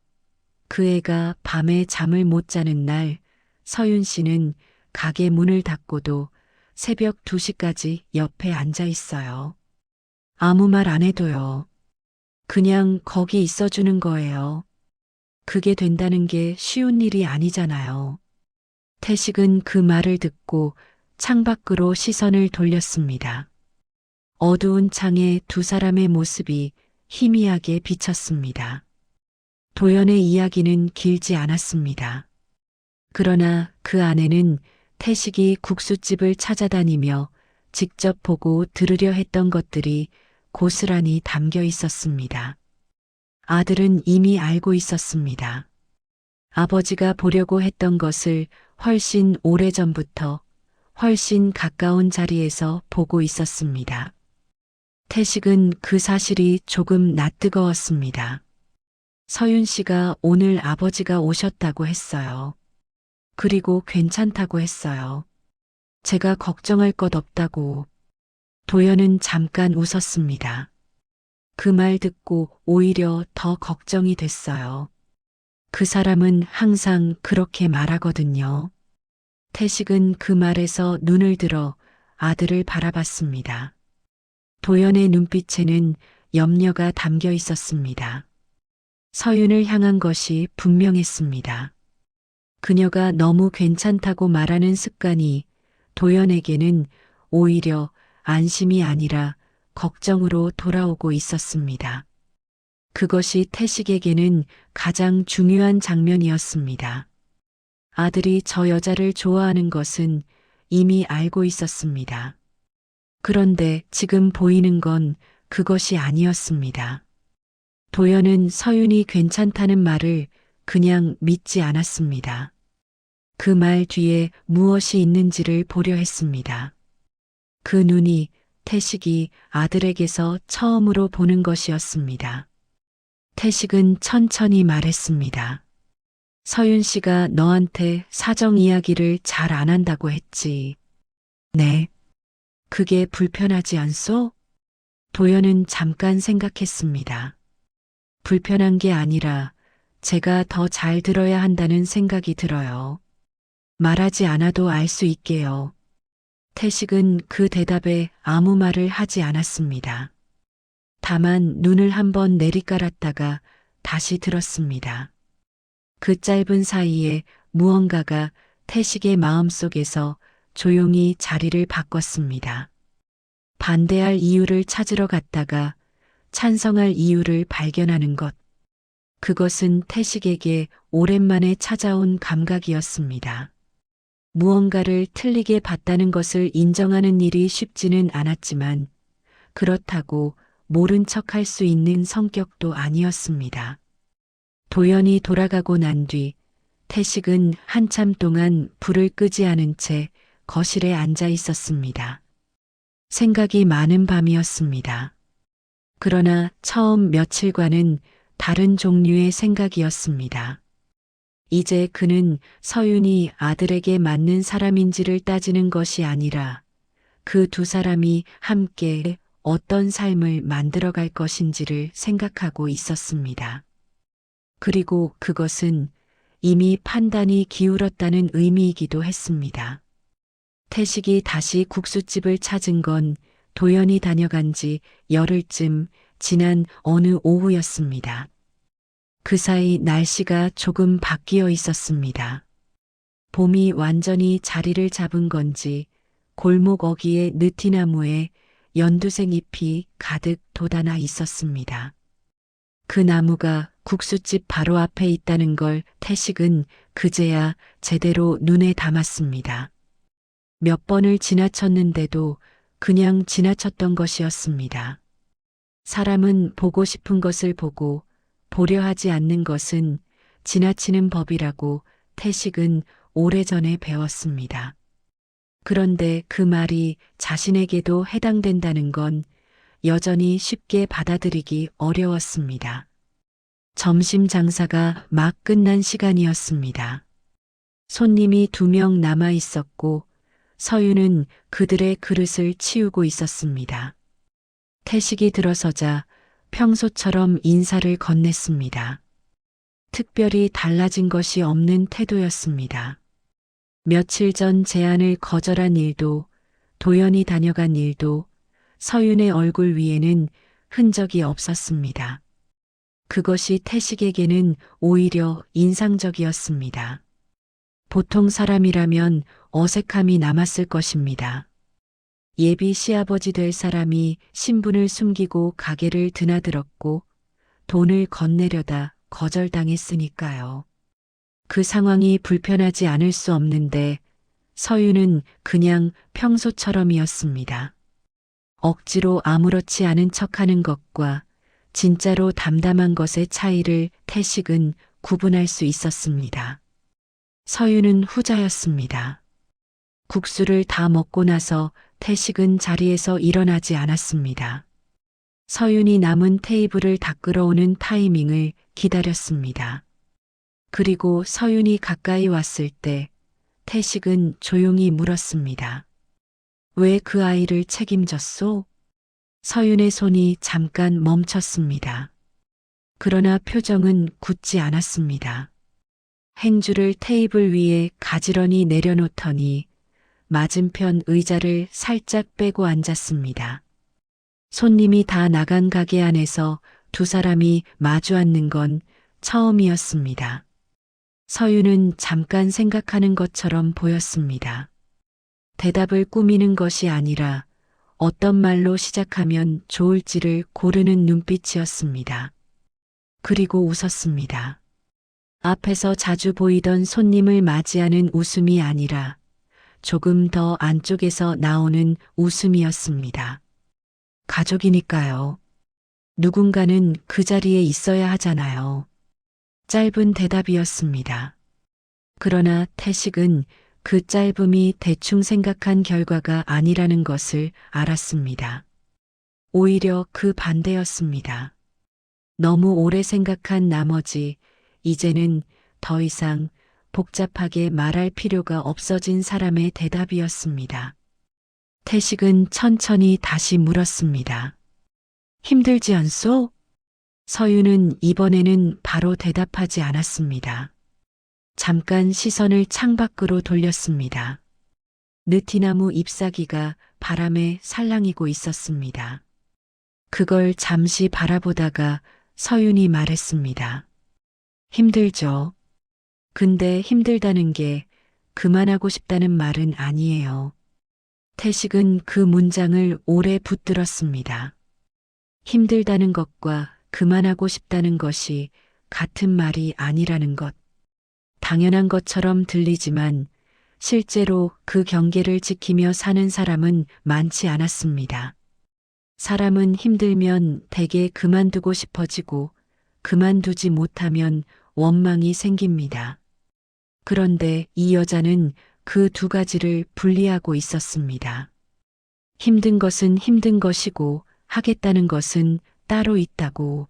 그 애가 밤에 잠을 못 자는 날 서윤 씨는 가게 문을 닫고도 새벽 2시까지 옆에 앉아 있어요. 아무 말 안 해도요. 그냥 거기 있어주는 거예요. 그게 된다는 게 쉬운 일이 아니잖아요. 태식은 그 말을 듣고 창밖으로 시선을 돌렸습니다. 어두운 창에 두 사람의 모습이 희미하게 비쳤습니다. 도연의 이야기는 길지 않았습니다. 그러나 그 안에는 태식이 국수집을 찾아다니며 직접 보고 들으려 했던 것들이 고스란히 담겨 있었습니다. 아들은 이미 알고 있었습니다. 아버지가 보려고 했던 것을 훨씬 오래전부터 훨씬 가까운 자리에서 보고 있었습니다. 태식은 그 사실이 조금 낯뜨거웠습니다. 서윤 씨가 오늘 아버지가 오셨다고 했어요. 그리고 괜찮다고 했어요. 제가 걱정할 것 없다고. 도연은 잠깐 웃었습니다. 그 말 듣고 오히려 더 걱정이 됐어요. 그 사람은 항상 그렇게 말하거든요. 태식은 그 말에서 눈을 들어 아들을 바라봤습니다. 도연의 눈빛에는 염려가 담겨 있었습니다. 서윤을 향한 것이 분명했습니다. 그녀가 너무 괜찮다고 말하는 습관이 도연에게는 오히려 안심이 아니라 걱정으로 돌아오고 있었습니다. 그것이 태식에게는 가장 중요한 장면이었습니다. 아들이 저 여자를 좋아하는 것은 이미 알고 있었습니다. 그런데 지금 보이는 건 그것이 아니었습니다. 도연은 서윤이 괜찮다는 말을 그냥 믿지 않았습니다. 그 말 뒤에 무엇이 있는지를 보려 했습니다. 그 눈이 태식이 아들에게서 처음으로 보는 것이었습니다. 태식은 천천히 말했습니다. 서윤 씨가 너한테 사정 이야기를 잘 안 한다고 했지. 네. 그게 불편하지 않소? 도연은 잠깐 생각했습니다. 불편한 게 아니라 제가 더 잘 들어야 한다는 생각이 들어요. 말하지 않아도 알 수 있게요. 태식은 그 대답에 아무 말을 하지 않았습니다. 다만 눈을 한번 내리깔았다가 다시 들었습니다. 그 짧은 사이에 무언가가 태식의 마음속에서 조용히 자리를 바꿨습니다. 반대할 이유를 찾으러 갔다가 찬성할 이유를 발견하는 것. 그것은 태식에게 오랜만에 찾아온 감각이었습니다. 무언가를 틀리게 봤다는 것을 인정하는 일이 쉽지는 않았지만 그렇다고 모른 척할 수 있는 성격도 아니었습니다. 도연이 돌아가고 난 뒤 태식은 한참 동안 불을 끄지 않은 채 거실에 앉아 있었습니다. 생각이 많은 밤이었습니다. 그러나 처음 며칠과는 다른 종류의 생각이었습니다. 이제 그는 서윤이 아들에게 맞는 사람인지를 따지는 것이 아니라 그 두 사람이 함께 어떤 삶을 만들어갈 것인지를 생각하고 있었습니다. 그리고 그것은 이미 판단이 기울었다는 의미이기도 했습니다. 태식이 다시 국수집을 찾은 건 도연이 다녀간 지 열흘쯤 지난 어느 오후였습니다. 그 사이 날씨가 조금 바뀌어 있었습니다. 봄이 완전히 자리를 잡은 건지 골목 어귀의 느티나무에 연두색 잎이 가득 돋아나 있었습니다. 그 나무가 국수집 바로 앞에 있다는 걸 태식은 그제야 제대로 눈에 담았습니다. 몇 번을 지나쳤는데도 그냥 지나쳤던 것이었습니다. 사람은 보고 싶은 것을 보고 보려 하지 않는 것은 지나치는 법이라고 태식은 오래전에 배웠습니다. 그런데 그 말이 자신에게도 해당된다는 건 여전히 쉽게 받아들이기 어려웠습니다. 점심 장사가 막 끝난 시간이었습니다. 손님이 2명 남아 있었고 서윤은 그들의 그릇을 치우고 있었습니다. 태식이 들어서자 평소처럼 인사를 건넸습니다. 특별히 달라진 것이 없는 태도였습니다. 며칠 전 제안을 거절한 일도 도연이 다녀간 일도 서윤의 얼굴 위에는 흔적이 없었습니다. 그것이 태식에게는 오히려 인상적이었습니다. 보통 사람이라면 어색함이 남았을 것입니다. 예비 시아버지 될 사람이 신분을 숨기고 가게를 드나들었고 돈을 건네려다 거절당했으니까요. 그 상황이 불편하지 않을 수 없는데 서윤은 그냥 평소처럼이었습니다. 억지로 아무렇지 않은 척하는 것과 진짜로 담담한 것의 차이를 태식은 구분할 수 있었습니다. 서윤은 후자였습니다. 국수를 다 먹고 나서 태식은 자리에서 일어나지 않았습니다. 서윤이 남은 테이블을 닦으러 오는 타이밍을 기다렸습니다. 그리고 서윤이 가까이 왔을 때 태식은 조용히 물었습니다. 왜 그 아이를 책임졌소? 서윤의 손이 잠깐 멈췄습니다. 그러나 표정은 굳지 않았습니다. 행주를 테이블 위에 가지런히 내려놓더니 맞은편 의자를 살짝 빼고 앉았습니다. 손님이 다 나간 가게 안에서 두 사람이 마주 앉는 건 처음이었습니다. 서윤은 잠깐 생각하는 것처럼 보였습니다. 대답을 꾸미는 것이 아니라 어떤 말로 시작하면 좋을지를 고르는 눈빛이었습니다. 그리고 웃었습니다. 앞에서 자주 보이던 손님을 맞이하는 웃음이 아니라 조금 더 안쪽에서 나오는 웃음이었습니다. 가족이니까요. 누군가는 그 자리에 있어야 하잖아요. 짧은 대답이었습니다. 그러나 태식은 그 짧음이 대충 생각한 결과가 아니라는 것을 알았습니다. 오히려 그 반대였습니다. 너무 오래 생각한 나머지 이제는 더 이상 복잡하게 말할 필요가 없어진 사람의 대답이었습니다. 태식은 천천히 다시 물었습니다. 힘들지 않소? 서윤은 이번에는 바로 대답하지 않았습니다. 잠깐 시선을 창밖으로 돌렸습니다. 느티나무 잎사귀가 바람에 살랑이고 있었습니다. 그걸 잠시 바라보다가 서윤이 말했습니다. 힘들죠. 근데 힘들다는 게 그만하고 싶다는 말은 아니에요. 태식은 그 문장을 오래 붙들었습니다. 힘들다는 것과 그만하고 싶다는 것이 같은 말이 아니라는 것. 당연한 것처럼 들리지만 실제로 그 경계를 지키며 사는 사람은 많지 않았습니다. 사람은 힘들면 대개 그만두고 싶어지고 그만두지 못하면 원망이 생깁니다. 그런데 이 여자는 그 두 가지를 분리하고 있었습니다. 힘든 것은 힘든 것이고 하겠다는 것은 따로 있다고.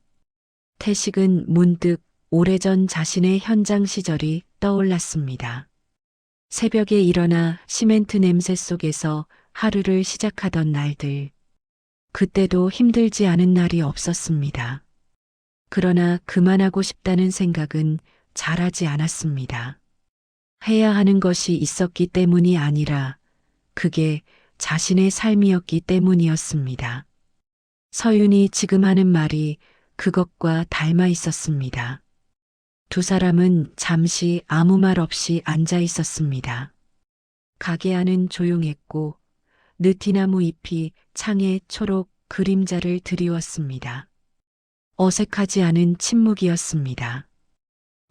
태식은 문득 오래전 자신의 현장 시절이 떠올랐습니다. 새벽에 일어나 시멘트 냄새 속에서 하루를 시작하던 날들. 그때도 힘들지 않은 날이 없었습니다. 그러나 그만하고 싶다는 생각은 잘하지 않았습니다. 해야 하는 것이 있었기 때문이 아니라 그게 자신의 삶이었기 때문이었습니다. 서윤이 지금 하는 말이 그것과 닮아 있었습니다. 두 사람은 잠시 아무 말 없이 앉아 있었습니다. 가게 안은 조용했고 느티나무 잎이 창에 초록 그림자를 드리웠습니다. 어색하지 않은 침묵이었습니다.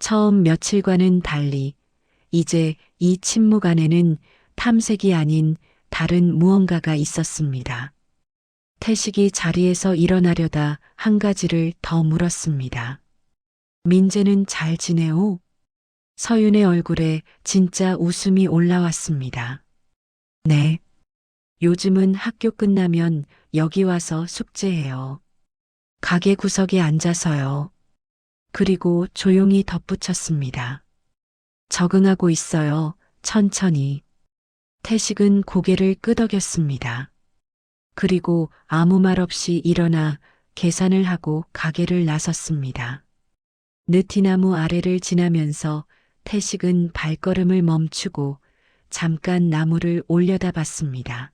처음 며칠과는 달리 이제 이 침묵 안에는 탐색이 아닌 다른 무언가가 있었습니다. 태식이 자리에서 일어나려다 한 가지를 더 물었습니다. 민재는 잘 지내오? 서윤의 얼굴에 진짜 웃음이 올라왔습니다. 네. 요즘은 학교 끝나면 여기 와서 숙제해요. 가게 구석에 앉아서요. 그리고 조용히 덧붙였습니다. 적응하고 있어요. 천천히. 태식은 고개를 끄덕였습니다. 그리고 아무 말 없이 일어나 계산을 하고 가게를 나섰습니다. 느티나무 아래를 지나면서 태식은 발걸음을 멈추고 잠깐 나무를 올려다봤습니다.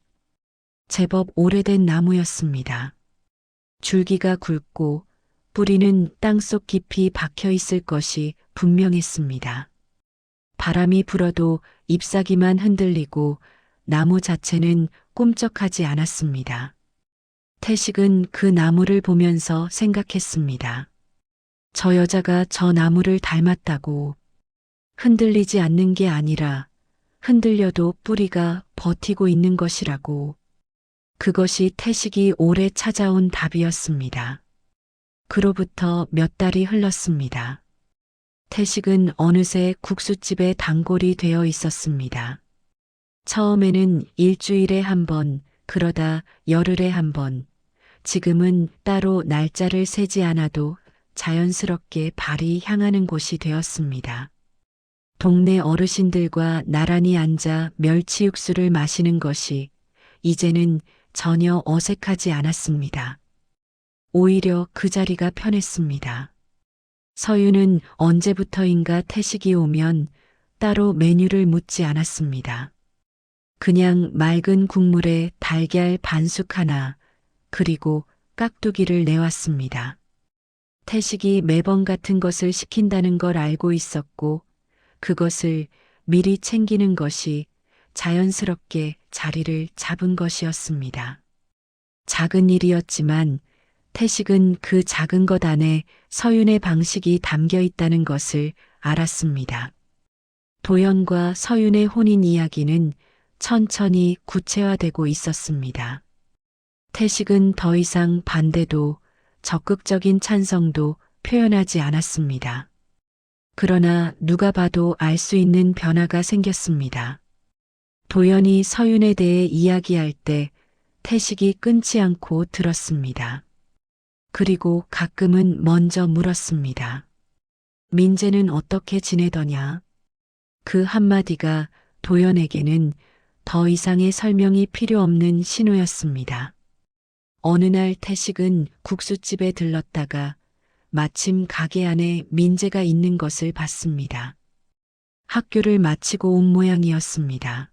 제법 오래된 나무였습니다. 줄기가 굵고 뿌리는 땅속 깊이 박혀 있을 것이 분명했습니다. 바람이 불어도 잎사귀만 흔들리고 나무 자체는 꿈쩍하지 않았습니다. 태식은 그 나무를 보면서 생각했습니다. 저 여자가 저 나무를 닮았다고. 흔들리지 않는 게 아니라 흔들려도 뿌리가 버티고 있는 것이라고. 그것이 태식이 오래 찾아온 답이었습니다. 그로부터 몇 달이 흘렀습니다. 태식은 어느새 국수집에 단골이 되어 있었습니다. 처음에는 일주일에 한 번, 그러다 열흘에 한 번, 지금은 따로 날짜를 세지 않아도 자연스럽게 발이 향하는 곳이 되었습니다. 동네 어르신들과 나란히 앉아 멸치 육수를 마시는 것이 이제는 전혀 어색하지 않았습니다. 오히려 그 자리가 편했습니다. 서윤은 언제부터인가 태식이 오면 따로 메뉴를 묻지 않았습니다. 그냥 맑은 국물에 달걀 반숙 하나, 그리고 깍두기를 내왔습니다. 태식이 매번 같은 것을 시킨다는 걸 알고 있었고, 그것을 미리 챙기는 것이 자연스럽게 자리를 잡은 것이었습니다. 작은 일이었지만 태식은 그 작은 것 안에 서윤의 방식이 담겨 있다는 것을 알았습니다. 도연과 서윤의 혼인 이야기는 천천히 구체화되고 있었습니다. 태식은 더 이상 반대도 적극적인 찬성도 표현하지 않았습니다. 그러나 누가 봐도 알 수 있는 변화가 생겼습니다. 도연이 서윤에 대해 이야기할 때 태식이 끊지 않고 들었습니다. 그리고 가끔은 먼저 물었습니다. 민재는 어떻게 지내더냐? 그 한마디가 도연에게는 더 이상의 설명이 필요 없는 신호였습니다. 어느 날 태식은 국수집에 들렀다가 마침 가게 안에 민재가 있는 것을 봤습니다. 학교를 마치고 온 모양이었습니다.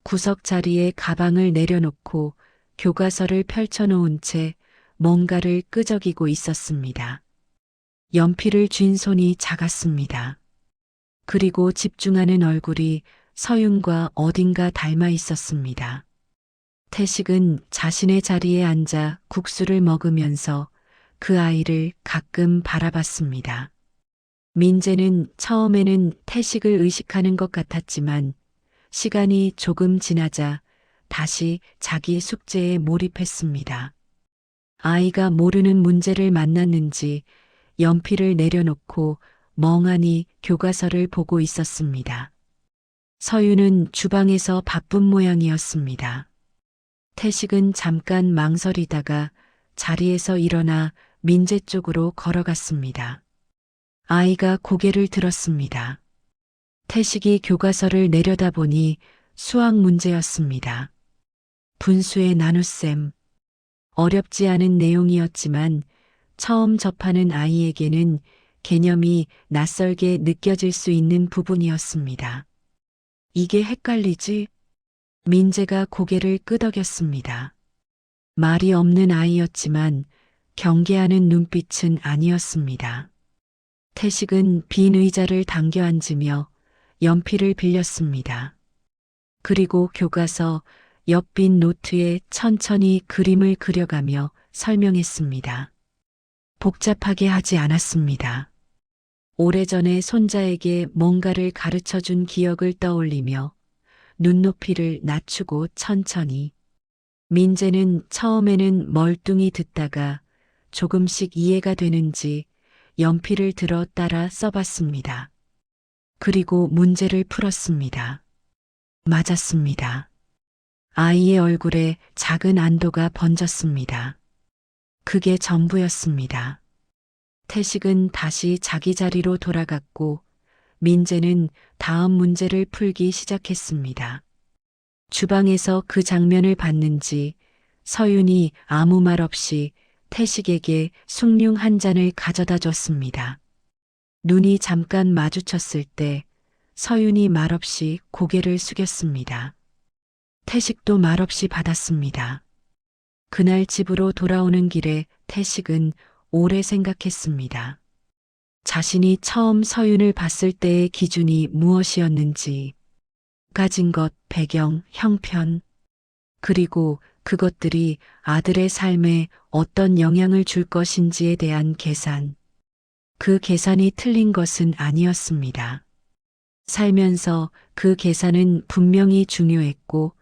구석 자리에 가방을 내려놓고 교과서를 펼쳐놓은 채 뭔가를 끄적이고 있었습니다. 연필을 쥔 손이 작았습니다. 그리고 집중하는 얼굴이 서윤과 어딘가 닮아 있었습니다. 태식은 자신의 자리에 앉아 국수를 먹으면서 그 아이를 가끔 바라봤습니다. 민재는 처음에는 태식을 의식하는 것 같았지만 시간이 조금 지나자 다시 자기 숙제에 몰입했습니다. 아이가 모르는 문제를 만났는지 연필을 내려놓고 멍하니 교과서를 보고 있었습니다. 서윤은 주방에서 바쁜 모양이었습니다. 태식은 잠깐 망설이다가 자리에서 일어나 민재 쪽으로 걸어갔습니다. 아이가 고개를 들었습니다. 태식이 교과서를 내려다보니 수학 문제였습니다. 분수의 나눗셈. 어렵지 않은 내용이었지만 처음 접하는 아이에게는 개념이 낯설게 느껴질 수 있는 부분이었습니다. 이게 헷갈리지? 민재가 고개를 끄덕였습니다. 말이 없는 아이였지만 경계하는 눈빛은 아니었습니다. 태식은 빈 의자를 당겨 앉으며 연필을 빌렸습니다. 그리고 교과서 옆빈 노트에 천천히 그림을 그려가며 설명했습니다. 복잡하게 하지 않았습니다. 오래전에 손자에게 뭔가를 가르쳐준 기억을 떠올리며 눈높이를 낮추고 천천히. 민재는 처음에는 멀뚱히 듣다가 조금씩 이해가 되는지 연필을 들어 따라 써봤습니다. 그리고 문제를 풀었습니다. 맞았습니다. 아이의 얼굴에 작은 안도가 번졌습니다. 그게 전부였습니다. 태식은 다시 자기 자리로 돌아갔고 민재는 다음 문제를 풀기 시작했습니다. 주방에서 그 장면을 봤는지 서윤이 아무 말 없이 태식에게 숭늉 한 잔을 가져다 줬습니다. 눈이 잠깐 마주쳤을 때 서윤이 말없이 고개를 숙였습니다. 태식도 말없이 받았습니다. 그날 집으로 돌아오는 길에 태식은 오래 생각했습니다. 자신이 처음 서윤을 봤을 때의 기준이 무엇이었는지, 가진 것, 배경, 형편, 그리고 그것들이 아들의 삶에 어떤 영향을 줄 것인지에 대한 계산. 그 계산이 틀린 것은 아니었습니다. 살면서 그 계산은 분명히 중요했고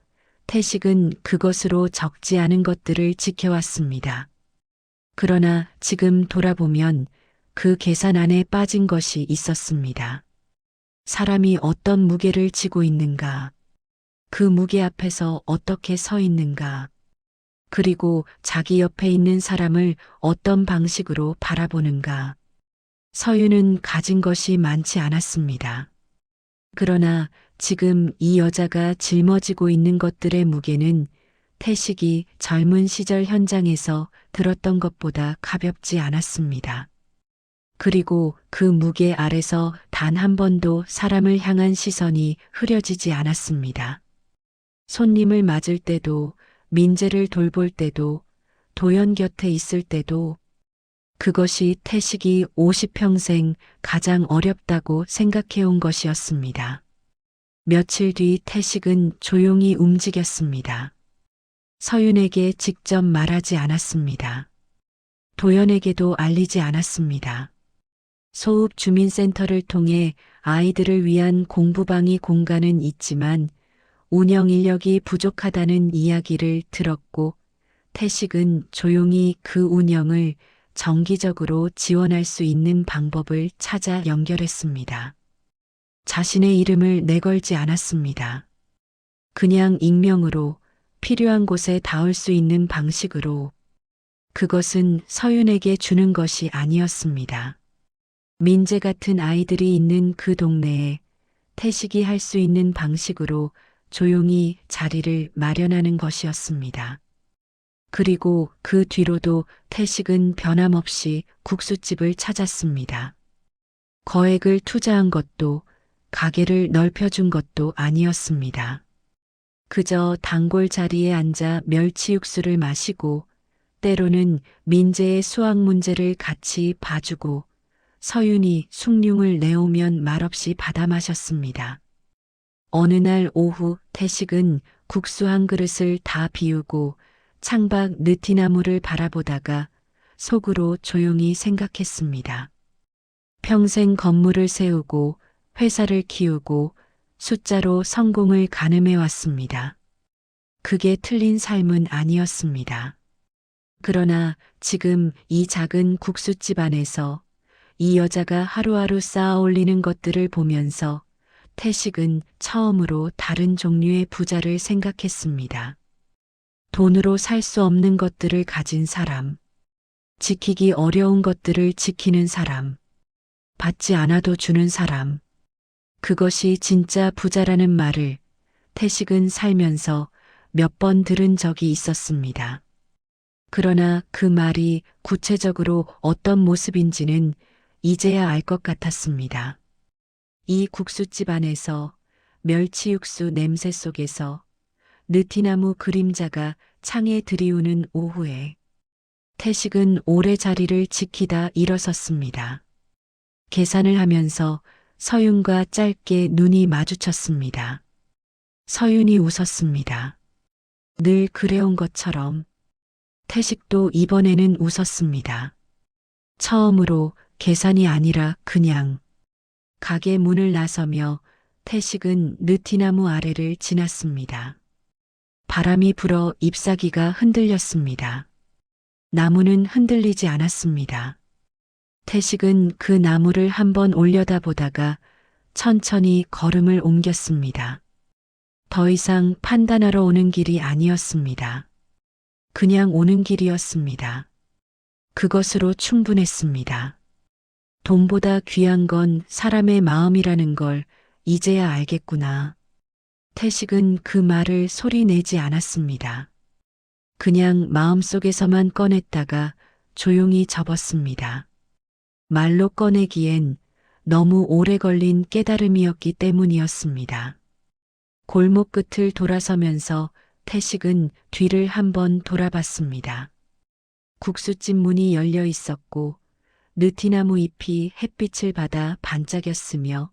태식은 그것으로 적지 않은 것들을 지켜왔습니다. 그러나 지금 돌아보면 그 계산 안에 빠진 것이 있었습니다. 사람이 어떤 무게를 지고 있는가, 그 무게 앞에서 어떻게 서 있는가, 그리고 자기 옆에 있는 사람을 어떤 방식으로 바라보는가. 서윤은 가진 것이 많지 않았습니다. 그러나 지금 이 여자가 짊어지고 있는 것들의 무게는 태식이 젊은 시절 현장에서 들었던 것보다 가볍지 않았습니다. 그리고 그 무게 아래서 단 한 번도 사람을 향한 시선이 흐려지지 않았습니다. 손님을 맞을 때도, 민재를 돌볼 때도, 도연 곁에 있을 때도, 그것이 태식이 50평생 가장 어렵다고 생각해온 것이었습니다. 며칠 뒤 태식은 조용히 움직였습니다. 서윤에게 직접 말하지 않았습니다. 도연에게도 알리지 않았습니다. 소읍 주민센터를 통해 아이들을 위한 공부방이 공간은 있지만 운영 인력이 부족하다는 이야기를 들었고 태식은 조용히 그 운영을 정기적으로 지원할 수 있는 방법을 찾아 연결했습니다. 자신의 이름을 내걸지 않았습니다. 그냥 익명으로 필요한 곳에 닿을 수 있는 방식으로. 그것은 서윤에게 주는 것이 아니었습니다. 민재 같은 아이들이 있는 그 동네에 태식이 할 수 있는 방식으로 조용히 자리를 마련하는 것이었습니다. 그리고 그 뒤로도 태식은 변함없이 국수집을 찾았습니다. 거액을 투자한 것도 가게를 넓혀준 것도 아니었습니다. 그저 단골 자리에 앉아 멸치 육수를 마시고 때로는 민재의 수학 문제를 같이 봐주고 서윤이 숭늉을 내오면 말없이 받아 마셨습니다. 어느 날 오후 태식은 국수 한 그릇을 다 비우고 창밖 느티나무를 바라보다가 속으로 조용히 생각했습니다. 평생 건물을 세우고 회사를 키우고 숫자로 성공을 가늠해 왔습니다. 그게 틀린 삶은 아니었습니다. 그러나 지금 이 작은 국수집 안에서 이 여자가 하루하루 쌓아 올리는 것들을 보면서 태식은 처음으로 다른 종류의 부자를 생각했습니다. 돈으로 살 수 없는 것들을 가진 사람. 지키기 어려운 것들을 지키는 사람. 받지 않아도 주는 사람. 그것이 진짜 부자라는 말을 태식은 살면서 몇 번 들은 적이 있었습니다. 그러나 그 말이 구체적으로 어떤 모습인지는 이제야 알 것 같았습니다. 이 국수집 안에서 멸치 육수 냄새 속에서 느티나무 그림자가 창에 들이우는 오후에 태식은 오래 자리를 지키다 일어섰습니다. 계산을 하면서 서윤과 짧게 눈이 마주쳤습니다. 서윤이 웃었습니다. 늘 그래온 것처럼. 태식도 이번에는 웃었습니다. 처음으로 계산이 아니라 그냥. 가게 문을 나서며 태식은 느티나무 아래를 지났습니다. 바람이 불어 잎사귀가 흔들렸습니다. 나무는 흔들리지 않았습니다. 태식은 그 나무를 한번 올려다보다가 천천히 걸음을 옮겼습니다. 더 이상 판단하러 오는 길이 아니었습니다. 그냥 오는 길이었습니다. 그것으로 충분했습니다. 돈보다 귀한 건 사람의 마음이라는 걸 이제야 알겠구나. 태식은 그 말을 소리 내지 않았습니다. 그냥 마음속에서만 꺼냈다가 조용히 접었습니다. 말로 꺼내기엔 너무 오래 걸린 깨달음이었기 때문이었습니다. 골목 끝을 돌아서면서 태식은 뒤를 한번 돌아봤습니다. 국수집 문이 열려 있었고 느티나무 잎이 햇빛을 받아 반짝였으며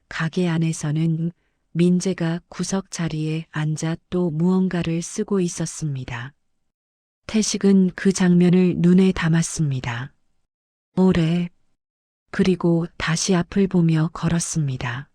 가게 안에서는 민재가 구석 자리에 앉아 또 무언가를 쓰고 있었습니다. 태식은 그 장면을 눈에 담았습니다. 오래. 그리고 다시 앞을 보며 걸었습니다.